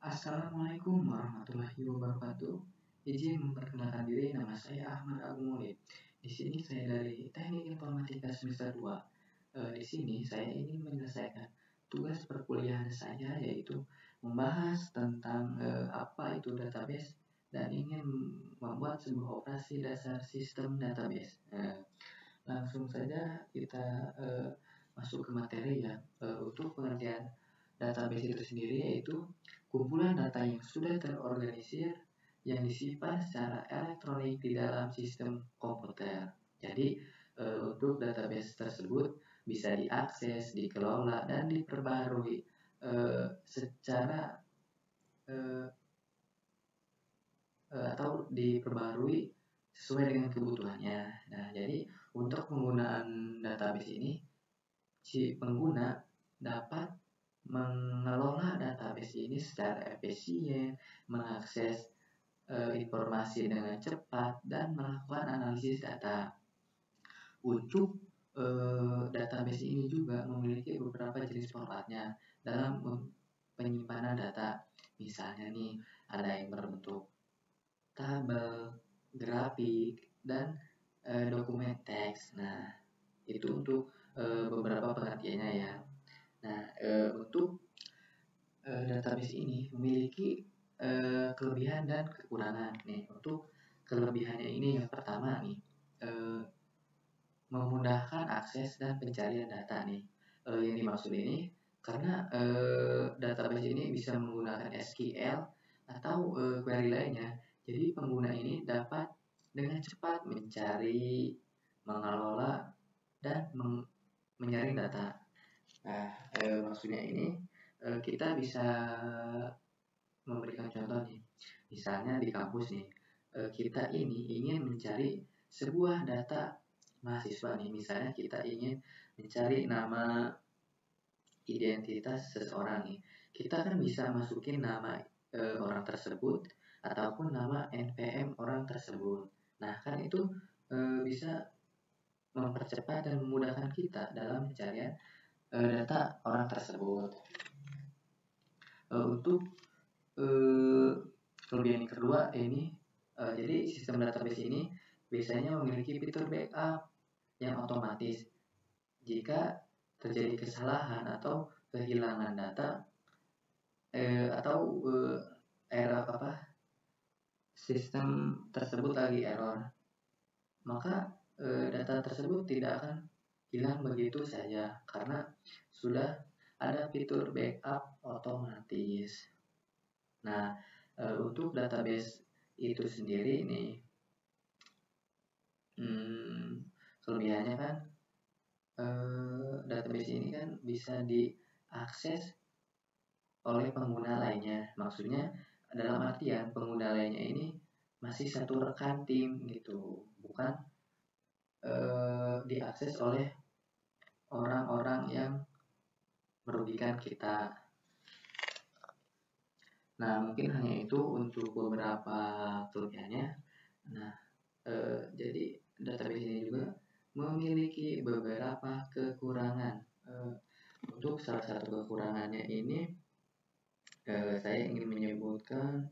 Assalamualaikum warahmatullahi wabarakatuh. Izin memperkenalkan diri, nama saya Ahmad Agung Mulid. Di sini saya dari Teknik Informatika semester 2. Di sini saya ingin menyelesaikan tugas perkuliahan saya, yaitu membahas tentang apa itu database dan ingin membuat sebuah operasi dasar sistem database. Langsung saja kita masuk ke materi ya. Untuk pengertian database itu sendiri yaitu kumpulan data yang sudah terorganisir yang disimpan secara elektronik di dalam sistem komputer. Jadi untuk database tersebut bisa diakses, dikelola, dan diperbarui secara atau diperbarui sesuai dengan kebutuhannya. Nah, jadi untuk penggunaan database ini, si pengguna dapat mengelola database ini secara efisien, mengakses informasi dengan cepat, dan melakukan analisis data. Untuk database ini juga memiliki beberapa jenis formatnya dalam penyimpanan data. Misalnya nih, ada yang berbentuk tabel, grafik, dan dokumen teks. Nah, itu untuk beberapa pengertiannya ya. Nah, untuk database ini memiliki kelebihan dan kekurangan. Nih, untuk kelebihannya ini yang pertama nih, memudahkan akses dan pencarian data nih. Yang dimaksud ini karena database ini bisa menggunakan SQL atau query lainnya. Jadi pengguna ini dapat dengan cepat mencari, mengelola, dan menyaring data. Nah, maksudnya ini kita bisa memberikan contoh nih. Misalnya di kampus nih, kita ini ingin mencari sebuah data mahasiswa nih. Misalnya kita ingin mencari nama identitas seseorang nih. Kita kan bisa masukin nama orang tersebut ataupun nama NPM orang tersebut. Nah, kan itu bisa mempercepat dan memudahkan kita dalam pencarian data orang tersebut. Untuk kelebihan yang kedua ini, jadi sistem database ini biasanya memiliki fitur backup yang otomatis. Jika terjadi kesalahan atau kehilangan data atau error sistem tersebut lagi error, maka data tersebut tidak akan hilang begitu saja karena sudah ada fitur backup otomatis. Nah, untuk database itu sendiri nih, kelebihannya kan database ini kan bisa diakses oleh pengguna lainnya. Maksudnya dalam artian pengguna lainnya ini masih satu rekan tim gitu, bukan diakses oleh orang-orang yang merugikan kita. Nah, mungkin hanya itu untuk beberapa kelebihannya. Nah, jadi database ini juga memiliki beberapa kekurangan. Untuk salah satu kekurangannya ini, saya ingin menyebutkan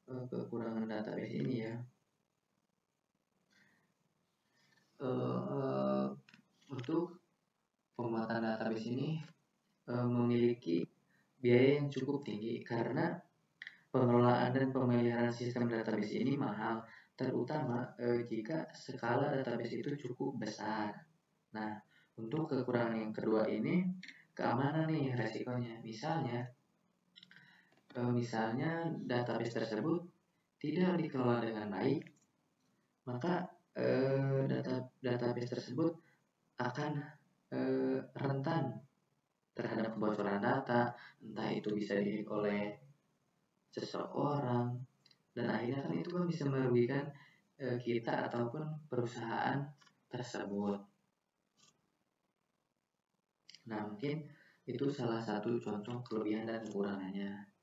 kekurangan database ini ya. Untuk pembuatan database ini memiliki biaya yang cukup tinggi karena pengelolaan dan pemeliharaan sistem database ini mahal, terutama jika skala database itu cukup besar. Nah, untuk kekurangan yang kedua ini, keamanan nih resikonya. Misalnya database tersebut tidak dikelola dengan baik, maka database tersebut akan rentan terhadap kebocoran data, entah itu bisa dihack oleh seseorang, dan akhirnya kan itu kan bisa merugikan kita ataupun perusahaan tersebut. Nah, mungkin itu salah satu contoh kelebihan dan kekurangannya.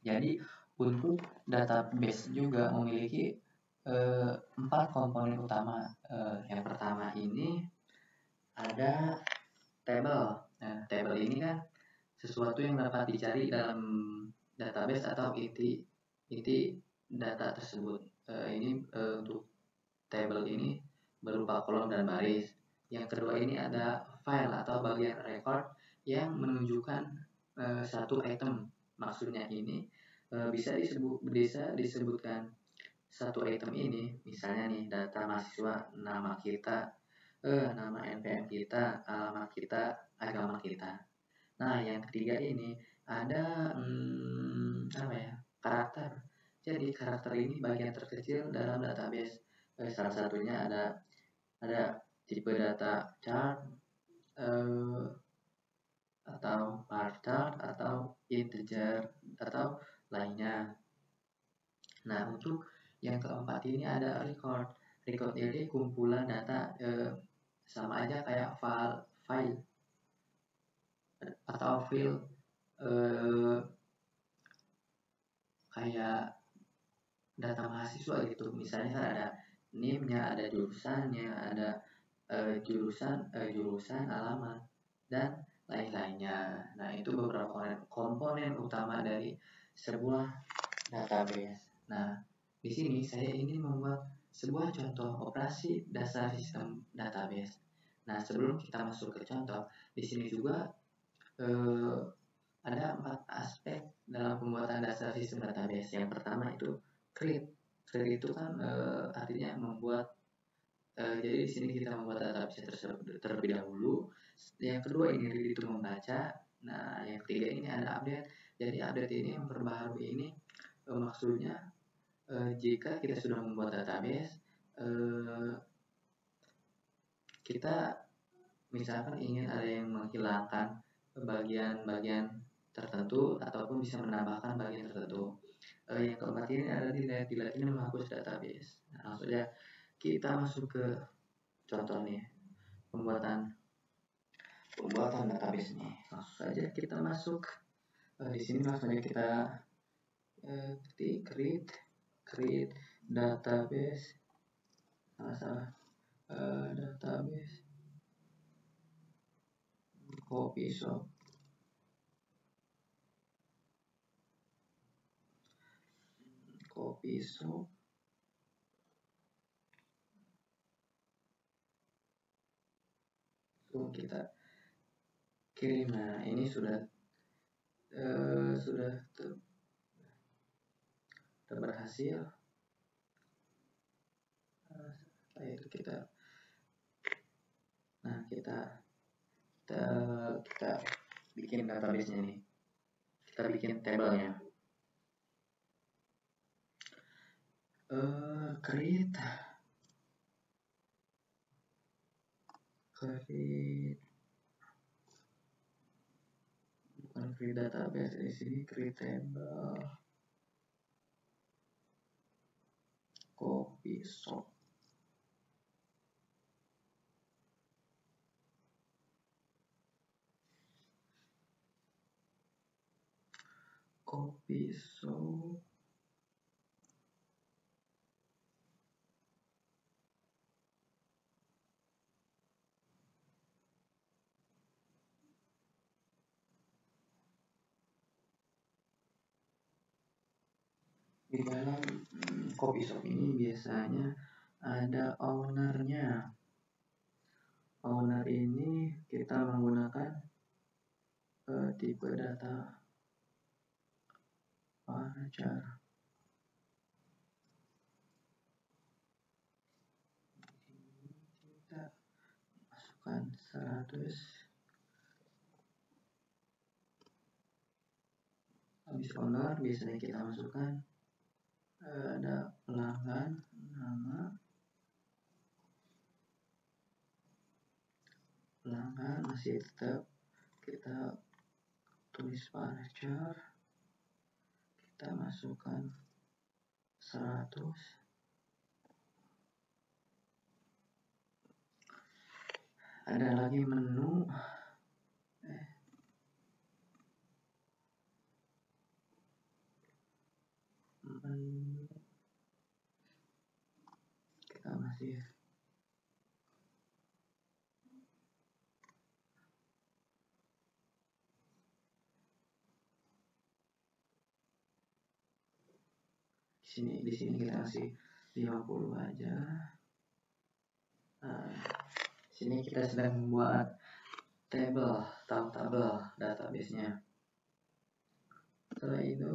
Jadi untuk database juga memiliki 4 komponen utama. Yang pertama ini ada tabel. Nah, tabel ini kan sesuatu yang dapat dicari dalam database atau inti data tersebut. Ini untuk tabel ini berupa kolom dan baris. Yang kedua ini ada file atau bagian record yang menunjukkan satu item. Maksudnya ini bisa disebutkan satu item ini, misalnya nih data mahasiswa, nama kita, nama NPM kita, alamat kita, agama kita. Nah, yang ketiga ini ada apa ya? Karakter. Jadi karakter ini bagian terkecil dalam database. Salah satunya ada tipe data chart atau bar chart atau integer atau lainnya. Nah, untuk yang keempat ini ada record. Record ini kumpulan data sama aja kayak file atau file kayak data mahasiswa gitu. Misalnya ada NIM-nya, ada jurusannya, ada jurusan, alamat, dan lain-lainnya. Nah, itu beberapa komponen utama dari sebuah database. Nah, di sini saya ingin membuat sebuah contoh operasi dasar sistem database. Nah, sebelum kita masuk ke contoh, di sini juga ada 4 aspek dalam pembuatan dasar sistem database. Yang pertama itu create. Create itu kan artinya membuat. Jadi di sini kita membuat database terlebih dahulu. Yang kedua ini read itu membaca. Nah, yang ketiga ini ada update. Jadi update ini memperbaharui ini maksudnya jika kita sudah membuat database, kita misalkan ingin ada yang menghilangkan bagian-bagian tertentu ataupun bisa menambahkan bagian tertentu. Yang keempat ini ada delete ini menghapus database. Nah, langsung saja kita masuk ke contoh nih pembuatan database nih. Langsung saja kita masuk di sini. Langsung saja kita create database database Copyshop. So, kita kirim. Nah, ini sudah berhasil. Setelah itu kita bikin database-nya nih. Kita bikin tabelnya. Create bukan create database, di sini create table Copyshop. Di dalam Copyshop ini biasanya ada ownernya. Owner ini kita menggunakan tipe data varchar. Kita masukkan 100. Habis owner biasanya kita masukkan ada pelanggan, nama pelanggan, masih tetap kita tulis varchar, kita masukkan 100. Ada lagi menu, kita masih di sini kita kasih 50 aja. Nah, sini kita sedang membuat tabel database-nya. Setelah itu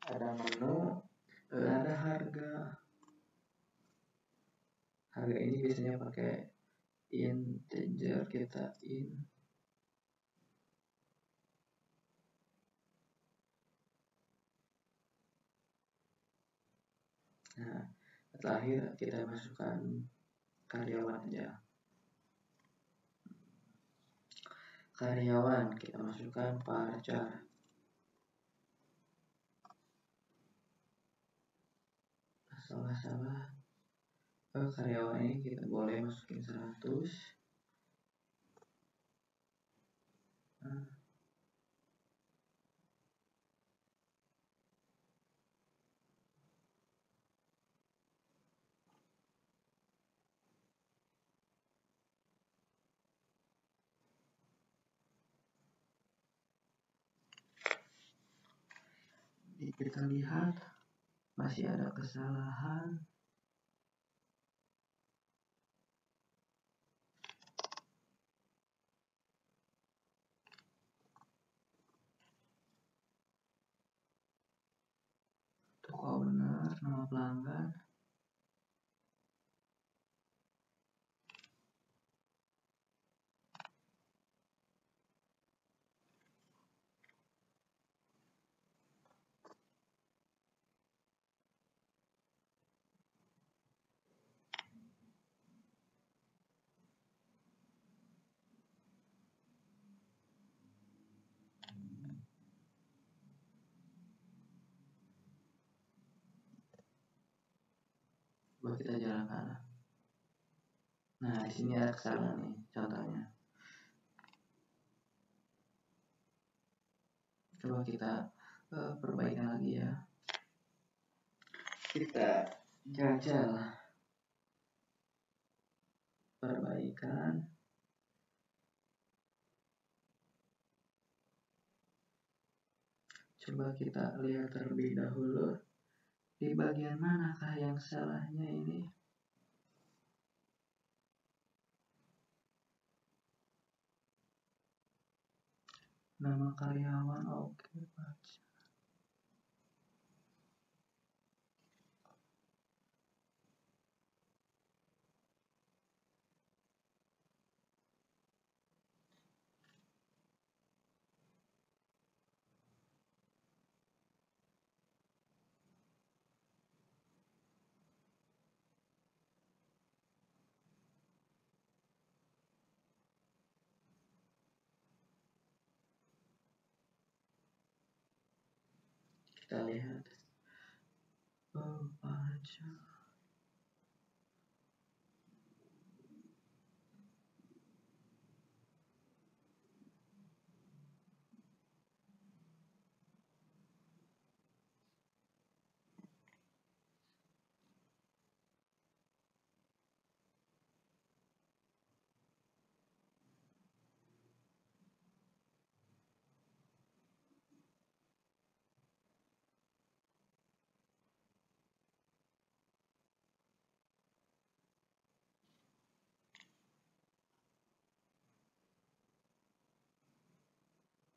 ada menu, ada harga. Harga ini biasanya pakai integer, kita Nah, terakhir kita masukkan karyawan aja. Karyawan kita masukkan varchar. Salah. Karyawan ini kita boleh masukin 100. Kita lihat masih ada kesalahan. Toko owner, nama pelanggan. Coba kita jalankan. Nah, di sini ada kesalahan nih, contohnya. Coba kita perbaikan lagi ya. Kita jajal perbaikan. Coba kita lihat terlebih dahulu di bagian manakah yang salahnya ini. Nama karyawan, oke, baca. Kita lihat. Baca.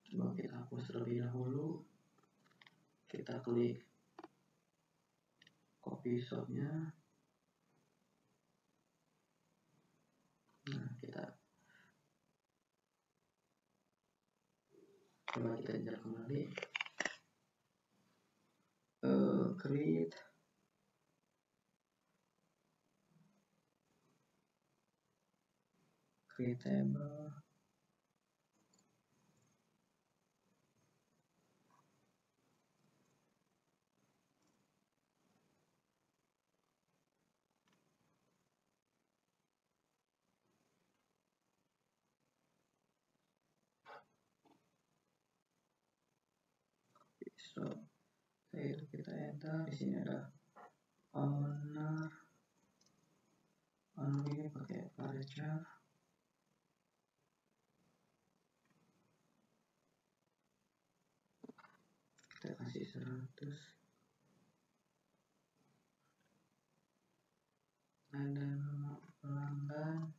Coba kita hapus terlebih dahulu. Kita klik copy shotnya. Nah, coba kita jalan kembali. Create table. So, itu kita enter. Di sini ada owner ini pakai varchar. masih 100. Ada nomor pelanggan.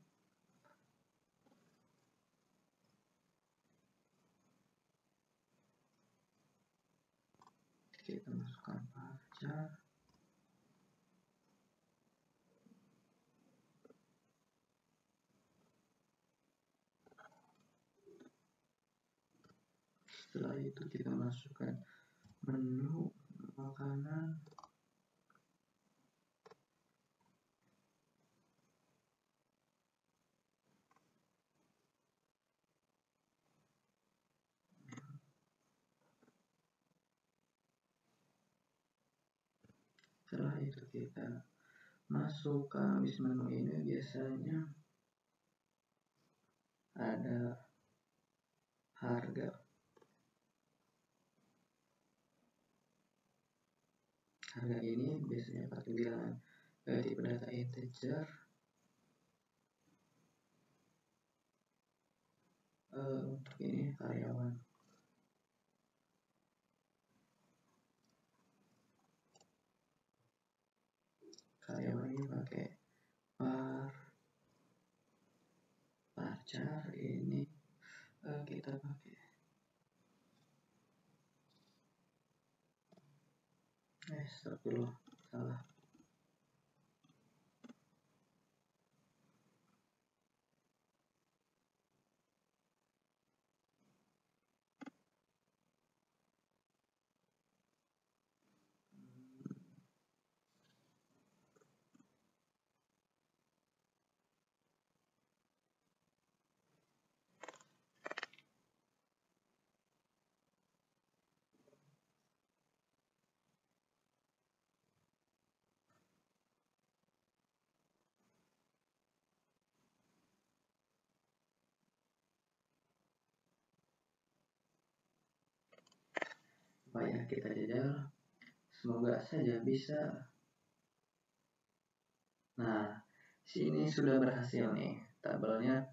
Kita masukkan pajak. Setelah itu kita masukkan menu makanan. Setelah itu kita masuk ke habis menu ini, biasanya ada harga. Harga ini biasanya pakai bilangan tipe data integer. Untuk ini karyawan. Karyawan ini pakai varchar. Ini kita pakai astagfirullah, salah. Supaya kita jajal, semoga saja bisa. Nah, sini sudah berhasil nih, tabelnya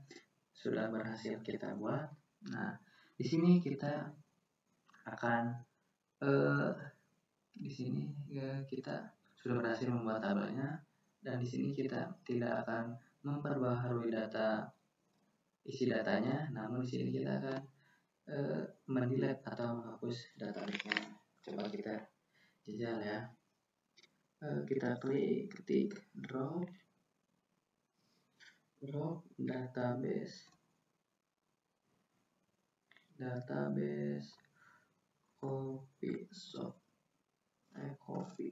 sudah berhasil kita buat. Nah, di sini kita akan di sini kita sudah berhasil membuat tabelnya, dan di sini kita tidak akan memperbaharui isi datanya, namun di sini kita akan mendelete atau menghapus database-nya. Coba kita jajal ya. Kita ketik drop database copy shop copy.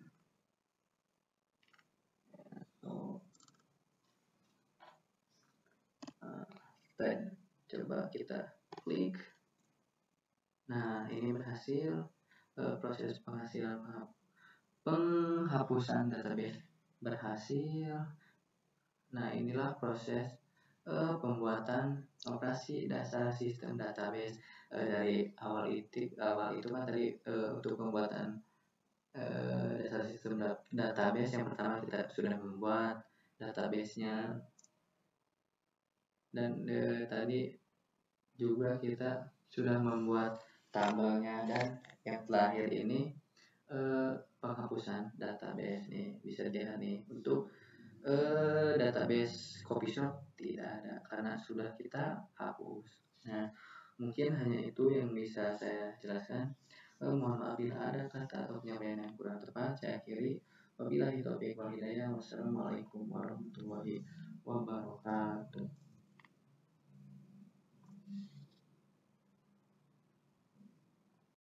Dan coba kita klik. Nah, ini berhasil. Proses penghapusan database berhasil. Nah, inilah proses pembuatan operasi dasar sistem database dari awal itu kan tadi untuk pembuatan dasar sistem database. Yang pertama kita sudah membuat database-nya, dan tadi juga kita sudah membuat tabelnya, dan yang terakhir ini penghapusan database nih. Bisa dilihat nih, untuk database copy shop tidak ada karena sudah kita hapus. Nah, mungkin hanya itu yang bisa saya jelaskan. Mohon maaf bila ada kata atau penyampaian yang kurang tepat. Saya akhiri. Wabillahi taufiq wal hidayah. Wassalamualaikum.